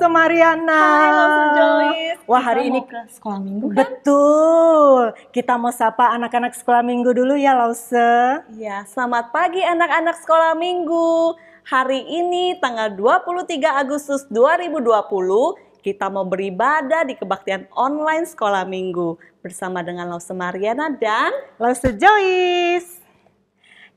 Lause Mariana. Hai Lause Joyce. Wah, hari ini ke sekolah minggu kan? Betul. Kita mau sapa anak-anak sekolah minggu dulu ya Lause. Ya, selamat pagi anak-anak sekolah minggu. Hari ini tanggal 23 Agustus 2020 kita mau beribadah di kebaktian online sekolah minggu bersama dengan Lause Mariana dan Lause Joyce.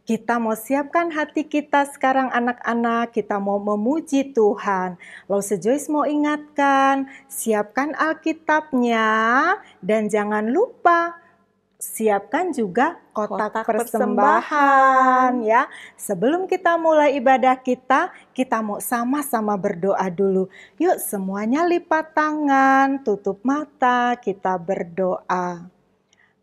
Kita mau siapkan hati kita sekarang anak-anak, kita mau memuji Tuhan. Lause Joyce mau ingatkan, siapkan Alkitabnya dan jangan lupa siapkan juga kotak persembahan ya. Sebelum kita mulai ibadah kita mau sama-sama berdoa dulu. Yuk semuanya lipat tangan, tutup mata, kita berdoa.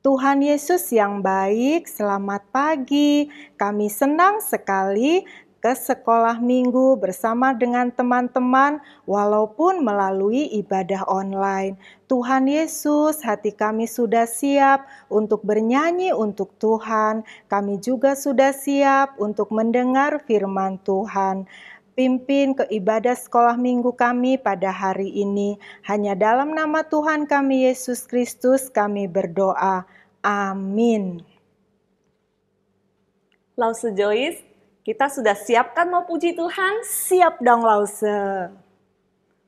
Tuhan Yesus yang baik, selamat pagi. Kami senang sekali ke sekolah minggu bersama dengan teman-teman walaupun melalui ibadah online. Tuhan Yesus, hati kami sudah siap untuk bernyanyi untuk Tuhan. Kami juga sudah siap untuk mendengar firman Tuhan. Pimpin ke ibadah sekolah minggu kami pada hari ini. Hanya dalam nama Tuhan kami Yesus Kristus kami berdoa. Amin. Lause Joyce, kita sudah siap kan mau puji Tuhan? Siap dong Lause.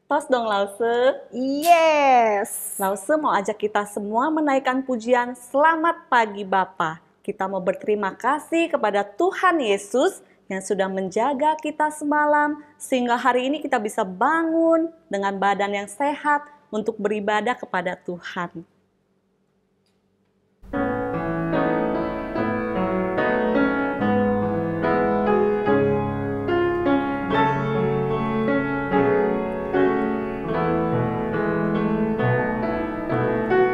Tos dong Lause. Yes. Lause mau ajak kita semua menaikkan pujian Selamat Pagi Bapa. Kita mau berterima kasih kepada Tuhan Yesus yang sudah menjaga kita semalam, sehingga hari ini kita bisa bangun dengan badan yang sehat untuk beribadah kepada Tuhan.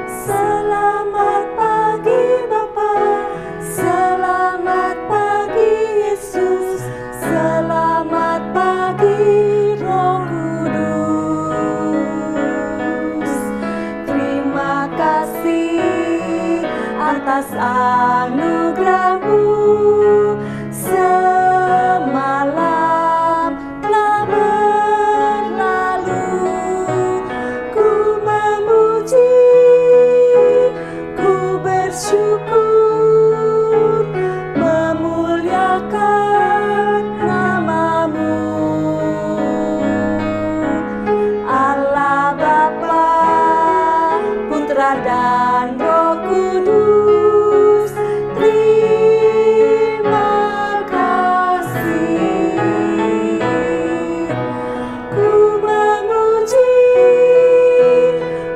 Selamat pagi Bapa, selamat pagi Yesus, selamat pagi Roh Kudus. Terima kasih atas anugerah-Mu semalam telah berlalu. Ku memuji, ku bersyukur, memuliakan nama-Mu. Allah Bapa, Putra dan Roh Kudus, terima kasih. Ku memuji,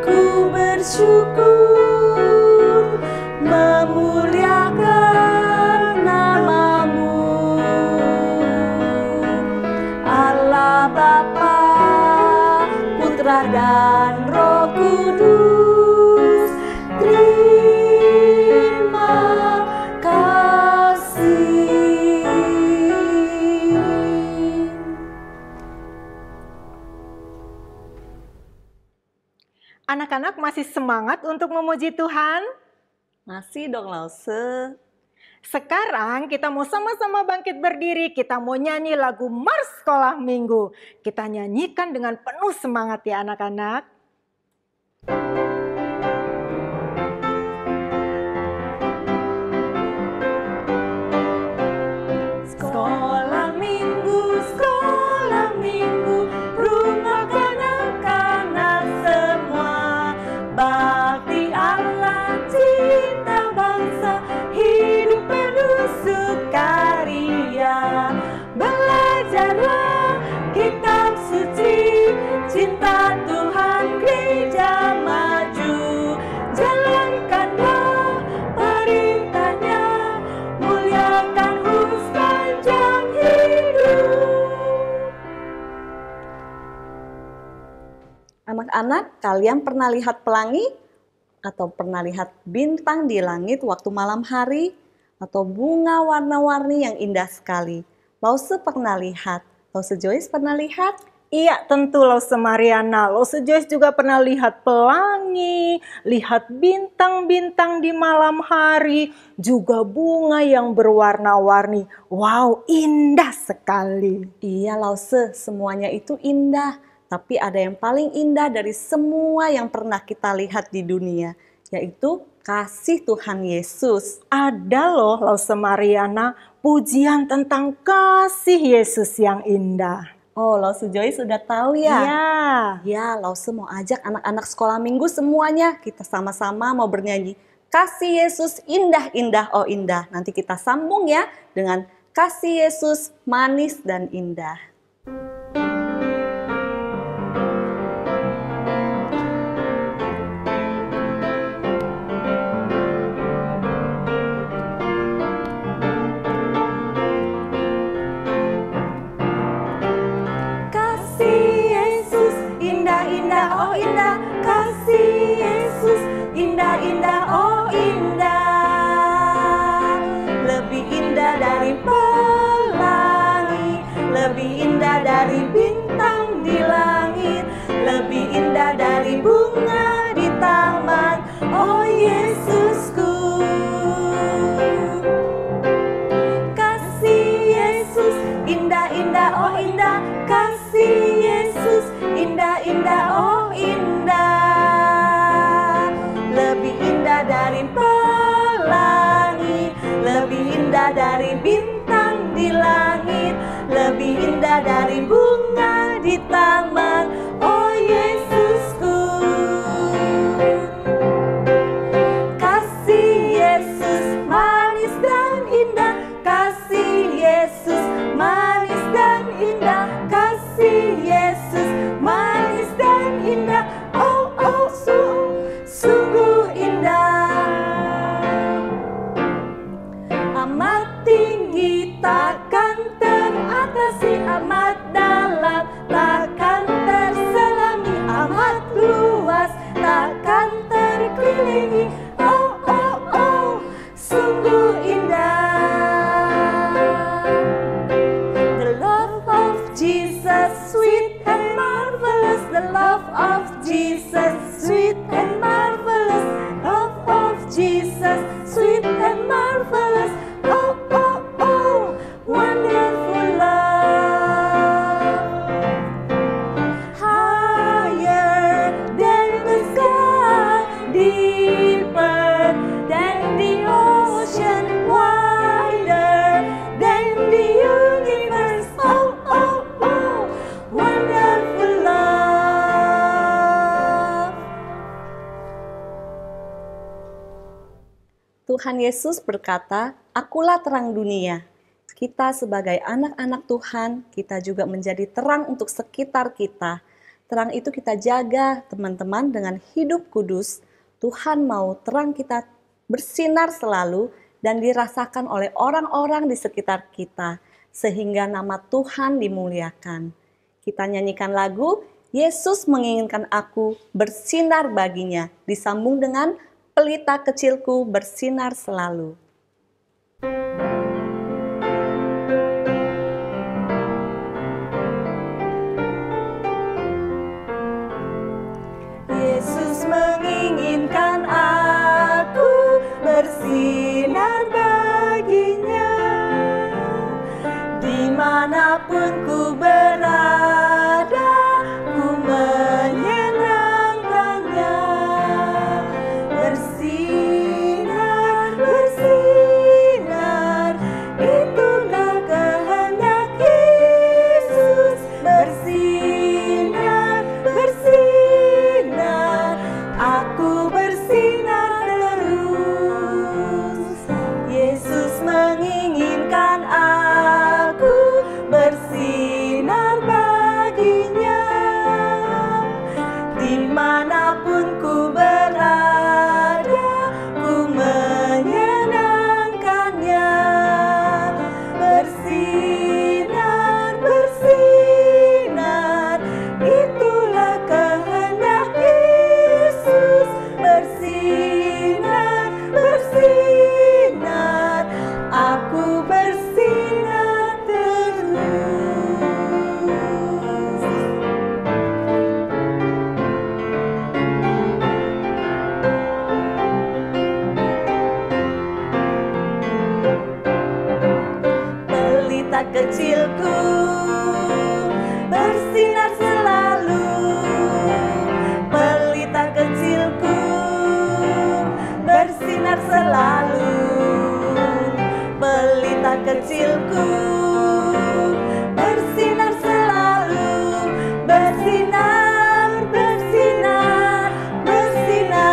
ku bersyukur, memuliakan nama-Mu. Allah Bapa, Putra dan Roh Kudus, terima kasih. Anak-anak masih semangat untuk memuji Tuhan? Masih dong Lause. Sekarang kita mau sama-sama bangkit berdiri, kita mau nyanyi lagu Mars Sekolah Minggu. Kita nyanyikan dengan penuh semangat ya anak-anak. Sekolah minggu, rumah kanak-kanak semua. Bakti Allah, cinta bangsa, hidup penuh sukaria. Belajarlah kitab suci, cinta Tuhan gereja maju. Jalankanlah perintahnya, muliakan sepanjang hidup. Anak-anak, kalian pernah lihat pelangi? Atau pernah lihat bintang di langit waktu malam hari? Atau bunga warna-warni yang indah sekali? Lause pernah lihat. Lause Joyce pernah lihat? Iya, tentu Lause Mariana. Lause Joyce juga pernah lihat pelangi, lihat bintang-bintang di malam hari, juga bunga yang berwarna-warni. Wow, indah sekali. Iya Lause, semuanya itu indah. Tapi ada yang paling indah dari semua yang pernah kita lihat di dunia, yaitu kasih Tuhan Yesus. Ada loh Lause Mariana, pujian tentang kasih Yesus yang indah. Oh, Lause Joy sudah tahu ya? Ya. Ya, Lause mau ajak anak-anak sekolah minggu semuanya. Kita sama-sama mau bernyanyi Kasih Yesus indah, indah, oh indah. Nanti kita sambung ya dengan Kasih Yesus manis dan indah. Oh indah, kasih Yesus, indah, indah, oh indah. Lebih indah dari pelangi, lebih indah dari bintang di langit, lebih indah dari bunga di taman, oh Yesusku. Kasih Yesus, indah, indah, oh indah, kasih Yesus, indah, indah, oh indah. Lebih indah dari pelangi, lebih indah dari bintang di langit, lebih indah dari bunga di taman, oh Yesusku. Kasih Yesus manis dan indah, kasih Yesus manis dan indah, kasih Yesus manis dan indah, oh oh sungguh indah. Amat tinggi takkan teratasi, amat dalam takkan terselami, amat luas takkan terkelilingi, oh oh oh sungguh indah. The love of Jesus sweet and marvelous, the love of Jesus sweet and marvelous, love of Jesus sweet and marvelous, oh oh oh wonderful love. Higher than the sky, deeper than the ocean, wider than the universe, oh oh oh wonderful love. Tuhan Yesus berkata, "Akulah terang dunia." Kita sebagai anak-anak Tuhan, kita juga menjadi terang untuk sekitar kita. Terang itu kita jaga, teman-teman, dengan hidup kudus. Tuhan mau terang kita bersinar selalu dan dirasakan oleh orang-orang di sekitar kita, sehingga nama Tuhan dimuliakan. Kita nyanyikan lagu, Yesus menginginkan aku bersinar baginya, disambung dengan pelita kecilku bersinar selalu. Yesus menginginkan aku bersinar baginya, dimanapun ku berada, ku menyenangkannya. Bersinar, bersinar, itulah kehendak Yesus. Bersinar, bersinar, aku bersinar terus. Yesus menginginkan aku bersinar baginya, dimanapun ku berada, ku menyenangkannya. Bersinar, bersinar, itulah kehendak Yesus. Bersinar, bersinar, aku bersinar terus. Pelita kecilku bersinar selalu, selalu. Pelita kecilku bersinar selalu, bersinar, bersinar, bersinar.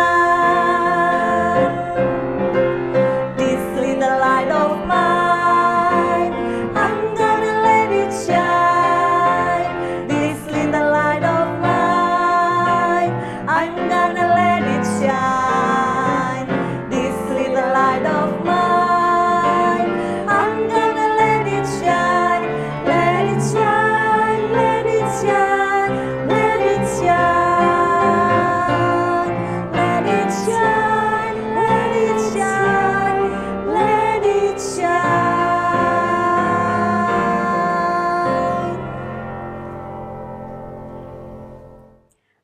This little light of mine, I'm gonna let it shine. This little light of mine, I'm gonna let it shine. This little light of mine, I'm gonna let it shine. Let it shine, let it shine, let it shine. Let it shine, let it shine, let it shine.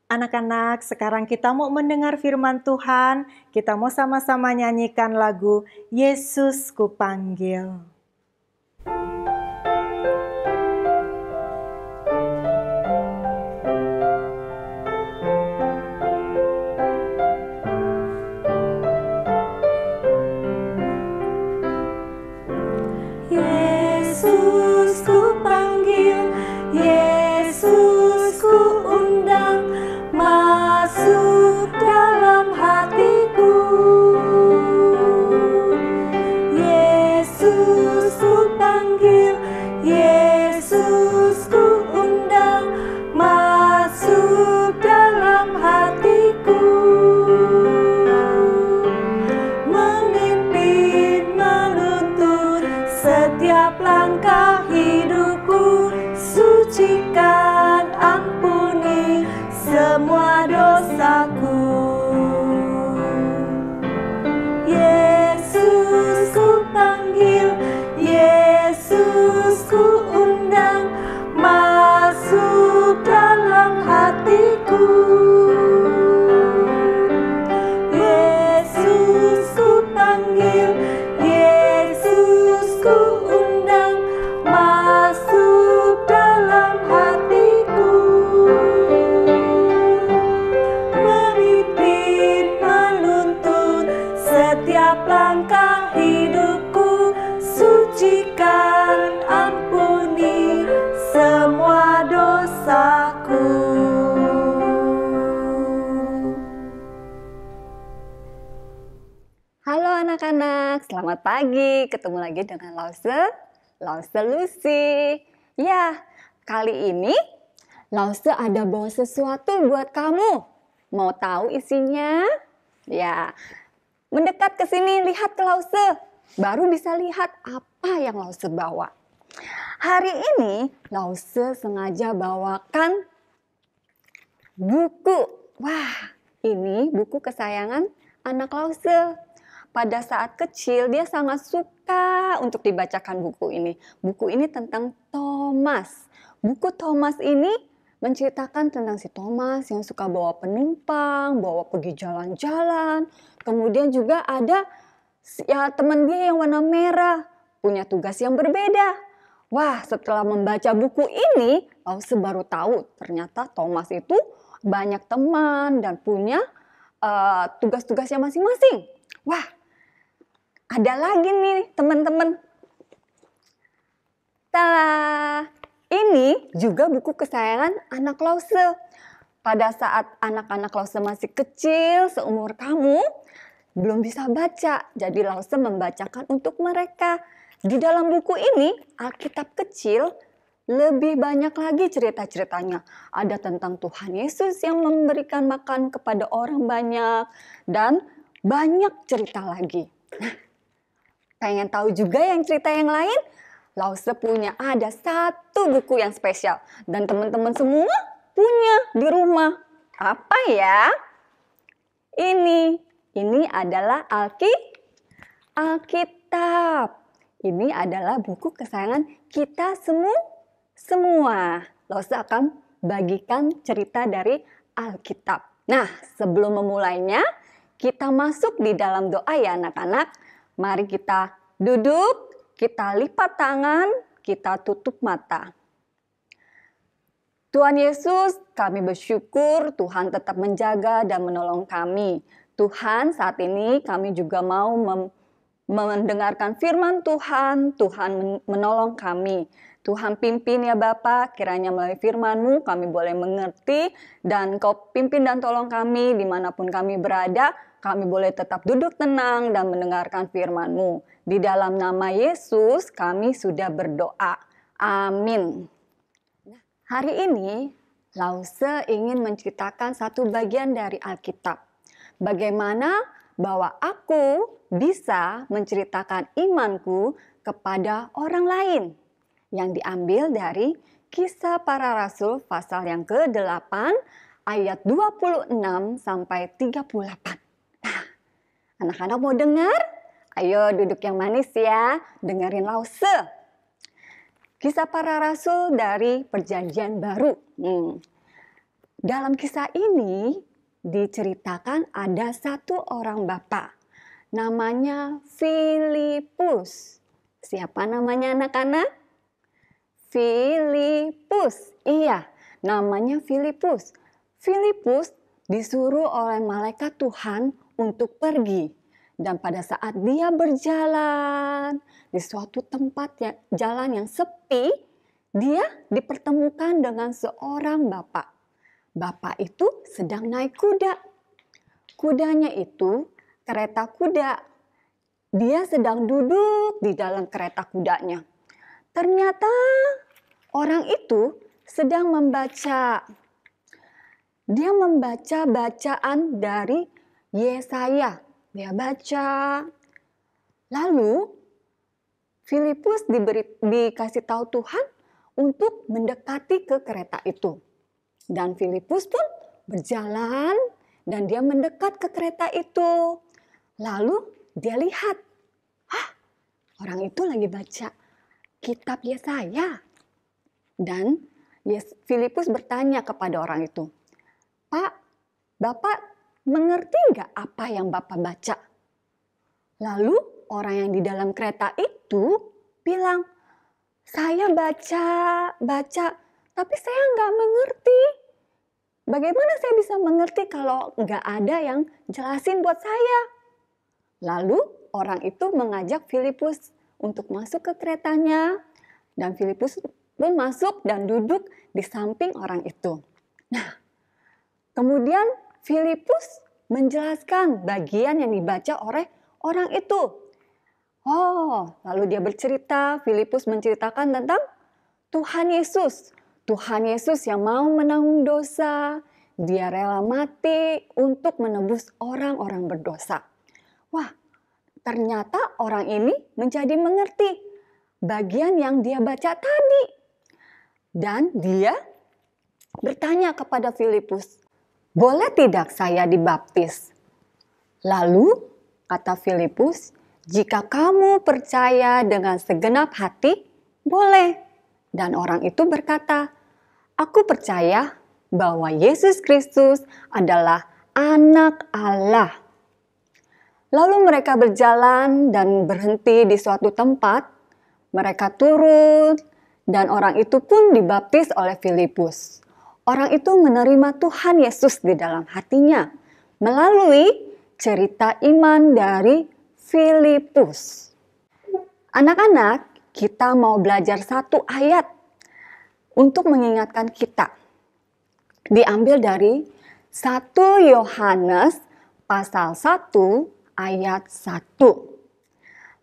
Anak-anak, sekarang kita mau mendengar firman Tuhan. Kita mau sama-sama nyanyikan lagu Yesus Kupanggil. Yesus ku panggil, Yesus ku undang, masuk dalam hatiku. Yesus ku panggil, Yesus ku undang, masuk dalam hatiku. Memimpin, menuntun setiap langkah hidupku, sucikan, ampuni semua dosaku. Yesus ku panggil, Yesus ku undang, masuk dalam hatiku. Yesus ku panggil, Yesus ku undang, masuk dalam hatiku. Memimpin, menuntun setiap langkah hidupku, sucikan, ampuni semua dosaku. Halo anak-anak, selamat pagi. Ketemu lagi dengan Lause Lucy. Ya, kali ini Lause ada bawa sesuatu buat kamu. Mau tahu isinya? Ya, mendekat ke sini, lihat ke Lause. Baru bisa lihat apa yang Lause bawa. Hari ini Lause sengaja bawakan buku. Wah, ini buku kesayangan anak Lause. Pada saat kecil dia sangat suka untuk dibacakan buku ini. Buku ini tentang Thomas. Buku Thomas ini menceritakan tentang si Thomas yang suka bawa penumpang, bawa pergi jalan-jalan. Kemudian juga ada ya teman dia yang warna merah, punya tugas yang berbeda. Wah, setelah membaca buku ini, Lause baru tahu ternyata Thomas itu banyak teman dan punya tugas-tugasnya masing-masing. Wah, ada lagi nih teman-teman. Tada! Ini juga buku kesayangan anak Lause. Pada saat anak-anak Lause masih kecil, seumur kamu, belum bisa baca. Jadi Lause membacakan untuk mereka. Di dalam buku ini, Alkitab kecil, lebih banyak lagi cerita-ceritanya. Ada tentang Tuhan Yesus yang memberikan makan kepada orang banyak. Dan banyak cerita lagi. Nah, pengen tahu juga yang cerita yang lain? Lause punya ada satu buku yang spesial. Dan teman-teman semua punya di rumah. Apa ya? Ini adalah Alkitab. Ini adalah buku kesayangan kita semua. Lause akan bagikan cerita dari Alkitab. Nah, sebelum memulainya, kita masuk di dalam doa ya anak-anak. Mari kita duduk, kita lipat tangan, kita tutup mata. Tuhan Yesus, kami bersyukur Tuhan tetap menjaga dan menolong kami. Tuhan, saat ini kami juga mau mendengarkan firman Tuhan. Tuhan menolong kami. Tuhan pimpin ya Bapa, kiranya melalui firman-Mu kami boleh mengerti, dan Kau pimpin dan tolong kami dimanapun kami berada, kami boleh tetap duduk tenang dan mendengarkan firman-Mu. Di dalam nama Yesus kami sudah berdoa. Amin. Hari ini Lause ingin menceritakan satu bagian dari Alkitab. Bagaimana bahwa aku bisa menceritakan imanku kepada orang lain. Yang diambil dari Kisah Para Rasul pasal yang ke-8 ayat 26 sampai 38. Nah, anak-anak mau dengar? Ayo duduk yang manis ya, dengerin Lause. Kisah Para Rasul dari Perjanjian Baru. Dalam kisah ini diceritakan ada satu orang bapak, namanya Filipus. Siapa namanya anak-anak? Filipus. Iya, namanya Filipus. Filipus disuruh oleh malaikat Tuhan untuk pergi. Dan pada saat dia berjalan di suatu tempat jalan yang sepi, dia dipertemukan dengan seorang bapak. Bapak itu sedang naik kuda. Kudanya itu kereta kuda. Dia sedang duduk di dalam kereta kudanya. Ternyata orang itu sedang membaca. Dia membaca bacaan dari Yesaya. Dia baca. Lalu Filipus dikasih tahu Tuhan untuk mendekati ke kereta itu. Dan Filipus pun berjalan dan dia mendekat ke kereta itu. Lalu dia lihat, orang itu lagi baca kitab Yesaya. Dan Filipus bertanya kepada orang itu, "Pak, Bapak mengerti nggak apa yang Bapak baca?" Lalu orang yang di dalam kereta itu bilang, "Saya baca, tapi saya nggak mengerti. Bagaimana saya bisa mengerti kalau nggak ada yang jelasin buat saya?" Lalu orang itu mengajak Filipus untuk masuk ke keretanya, dan Filipus pun masuk dan duduk di samping orang itu. Nah, kemudian Filipus menjelaskan bagian yang dibaca oleh orang itu. Lalu dia bercerita, Filipus menceritakan tentang Tuhan Yesus. Tuhan Yesus yang mau menanggung dosa, dia rela mati untuk menebus orang-orang berdosa. Ternyata orang ini menjadi mengerti bagian yang dia baca tadi. Dan dia bertanya kepada Filipus, "Boleh tidak saya dibaptis?" Lalu kata Filipus, "Jika kamu percaya dengan segenap hati, boleh." Dan orang itu berkata, "Aku percaya bahwa Yesus Kristus adalah Anak Allah." Lalu mereka berjalan dan berhenti di suatu tempat. Mereka turun dan orang itu pun dibaptis oleh Filipus. Orang itu menerima Tuhan Yesus di dalam hatinya melalui cerita iman dari Filipus. Anak-anak, kita mau belajar satu ayat untuk mengingatkan kita. Diambil dari 1 Yohanes pasal 1 ayat 1.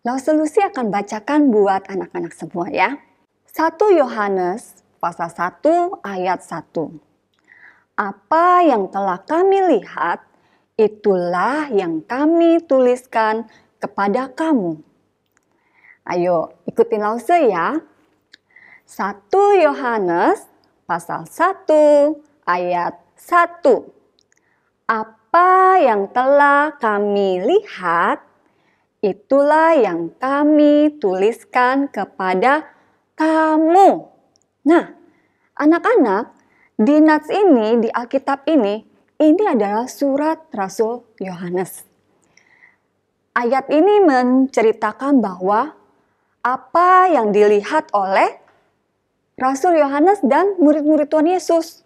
Lause Lucy akan bacakan buat anak-anak semua ya. 1 Yohanes pasal 1 ayat 1. Apa yang telah kami lihat, itulah yang kami tuliskan kepada kamu. Ayo ikutin Lause ya. 1 Yohanes pasal 1 ayat 1. Apa yang telah kami lihat, itulah yang kami tuliskan kepada kamu. Nah, anak-anak, di Nats ini, di Alkitab ini adalah surat Rasul Yohanes. Ayat ini menceritakan bahwa apa yang dilihat oleh Rasul Yohanes dan murid-murid Tuhan Yesus.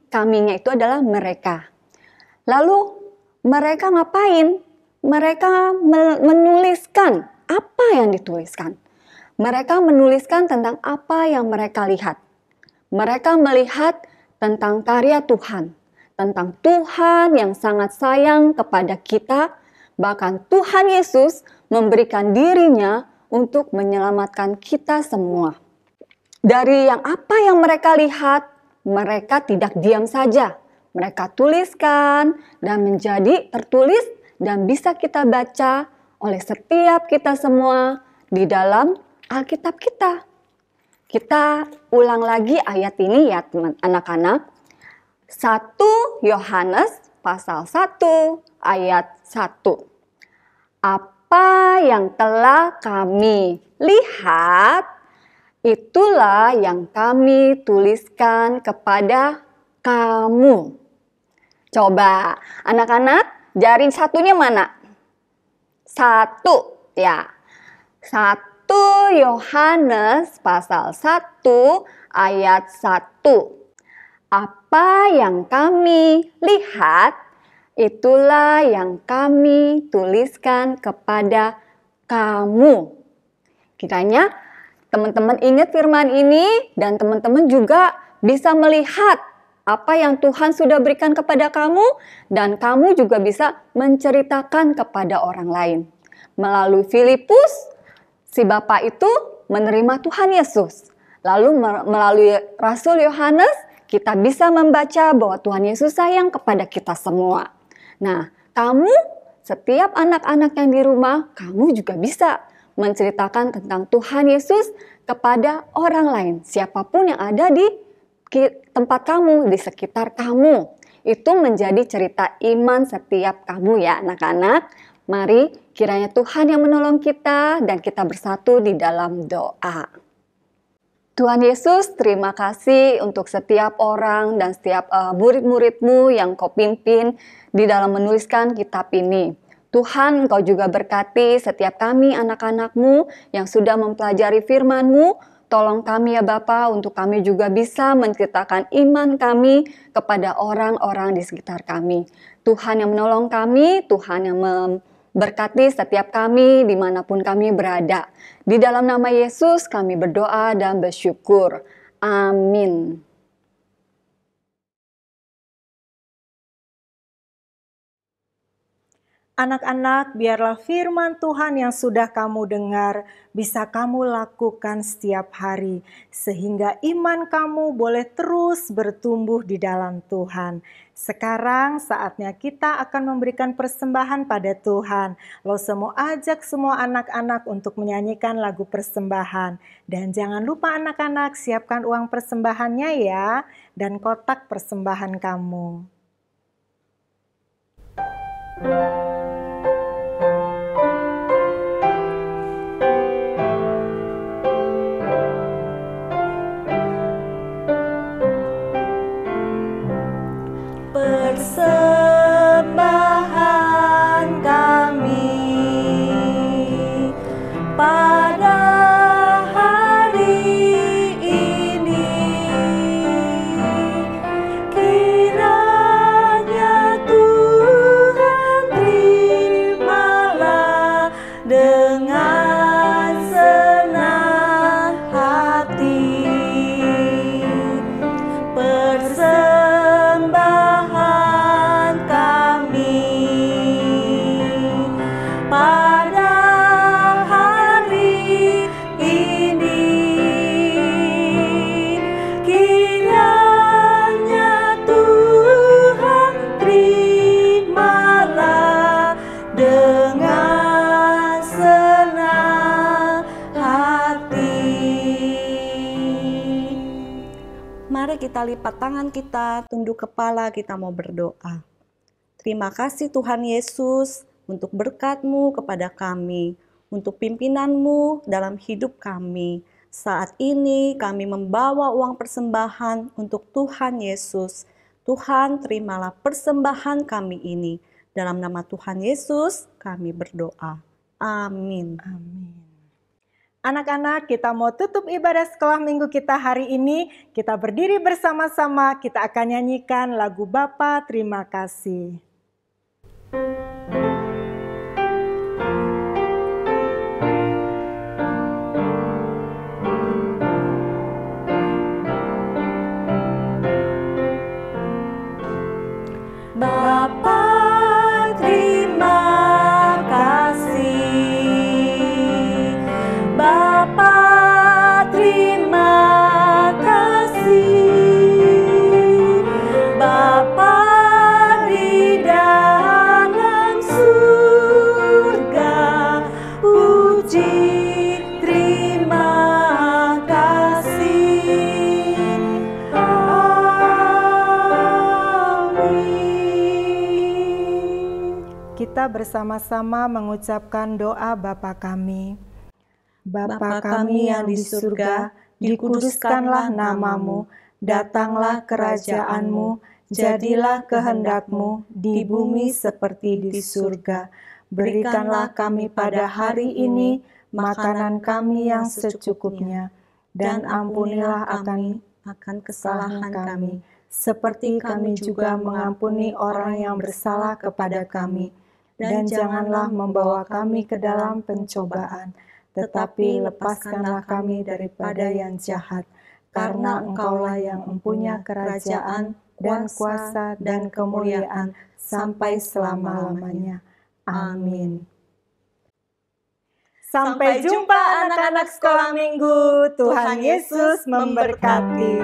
Kaminya itu adalah mereka. Lalu mereka ngapain? Mereka menuliskan apa yang dituliskan. Mereka menuliskan tentang apa yang mereka lihat. Mereka melihat tentang karya Tuhan, tentang Tuhan yang sangat sayang kepada kita. Bahkan Tuhan Yesus memberikan dirinya untuk menyelamatkan kita semua. Dari apa yang mereka lihat, mereka tidak diam saja. Mereka tuliskan dan menjadi tertulis dan bisa kita baca oleh setiap kita semua di dalam Alkitab kita. Kita ulang lagi ayat ini ya teman anak-anak. 1 Yohanes pasal 1 ayat 1. Apa yang telah kami lihat, itulah yang kami tuliskan kepada kamu. Coba anak-anak, jari satunya mana? 1 ya. 1 Yohanes pasal 1 ayat 1. Apa yang kami lihat, itulah yang kami tuliskan kepada kamu. Kiranya teman-teman ingat firman ini dan teman-teman juga bisa melihat apa yang Tuhan sudah berikan kepada kamu dan kamu juga bisa menceritakan kepada orang lain. Melalui Filipus, si Bapak itu menerima Tuhan Yesus. Lalu melalui Rasul Yohanes, kita bisa membaca bahwa Tuhan Yesus sayang kepada kita semua. Nah, kamu, setiap anak-anak yang di rumah, kamu juga bisa menceritakan tentang Tuhan Yesus kepada orang lain. Siapapun yang ada di tempat kamu, di sekitar kamu. Itu menjadi cerita iman setiap kamu ya anak-anak. Mari kiranya Tuhan yang menolong kita dan kita bersatu di dalam doa. Tuhan Yesus, terima kasih untuk setiap orang dan setiap murid-murid-Mu yang Kau pimpin di dalam menuliskan kitab ini. Tuhan, Engkau juga berkati setiap kami anak-anak-Mu yang sudah mempelajari firman-Mu. Tolong kami ya Bapa untuk kami juga bisa menceritakan iman kami kepada orang-orang di sekitar kami. Tuhan yang menolong kami, Tuhan yang memberkati setiap kami dimanapun kami berada. Di dalam nama Yesus kami berdoa dan bersyukur. Amin. Anak-anak, biarlah firman Tuhan yang sudah kamu dengar bisa kamu lakukan setiap hari, sehingga iman kamu boleh terus bertumbuh di dalam Tuhan. Sekarang saatnya kita akan memberikan persembahan pada Tuhan. Lo semua ajak semua anak-anak untuk menyanyikan lagu persembahan. Dan jangan lupa anak-anak siapkan uang persembahannya ya, dan kotak persembahan kamu. Persembahan kami pada hari ini, kiranya Tuhan terimalah dengan senang hati. Persembahan kami pada hari ini, kiranya Tuhan terimalah dengan senang hati. Mari kita lipat tangan kita, tunduk kepala, kita mau berdoa. Terima kasih Tuhan Yesus untuk berkat-Mu kepada kami, untuk pimpinan-Mu dalam hidup kami. Saat ini kami membawa uang persembahan untuk Tuhan Yesus. Tuhan, terimalah persembahan kami ini. Dalam nama Tuhan Yesus kami berdoa. Amin. Amin. Anak-anak, kita mau tutup ibadah sekolah minggu kita hari ini. Kita berdiri bersama-sama, kita akan nyanyikan lagu Bapa Terima Kasih. Bapa, terima kasih. Bapa, terima kasih. Bapa di dalam surga, puji terima kasih. Amin. Kita bersama-sama mengucapkan doa Bapa kami. Bapa kami yang di surga, dikuduskanlah namamu, datanglah kerajaanmu, jadilah kehendakmu di bumi seperti di surga. Berikanlah kami pada hari ini makanan kami yang secukupnya, dan ampunilah akan kesalahan kami, seperti kami juga mengampuni orang yang bersalah kepada kami. Dan janganlah membawa kami ke dalam pencobaan, tetapi lepaskanlah kami daripada yang jahat, karena Engkaulah yang mempunyai kerajaan dan kuasa dan kemuliaan sampai selama-lamanya. Amin. Sampai jumpa anak-anak sekolah minggu. Tuhan Yesus memberkati.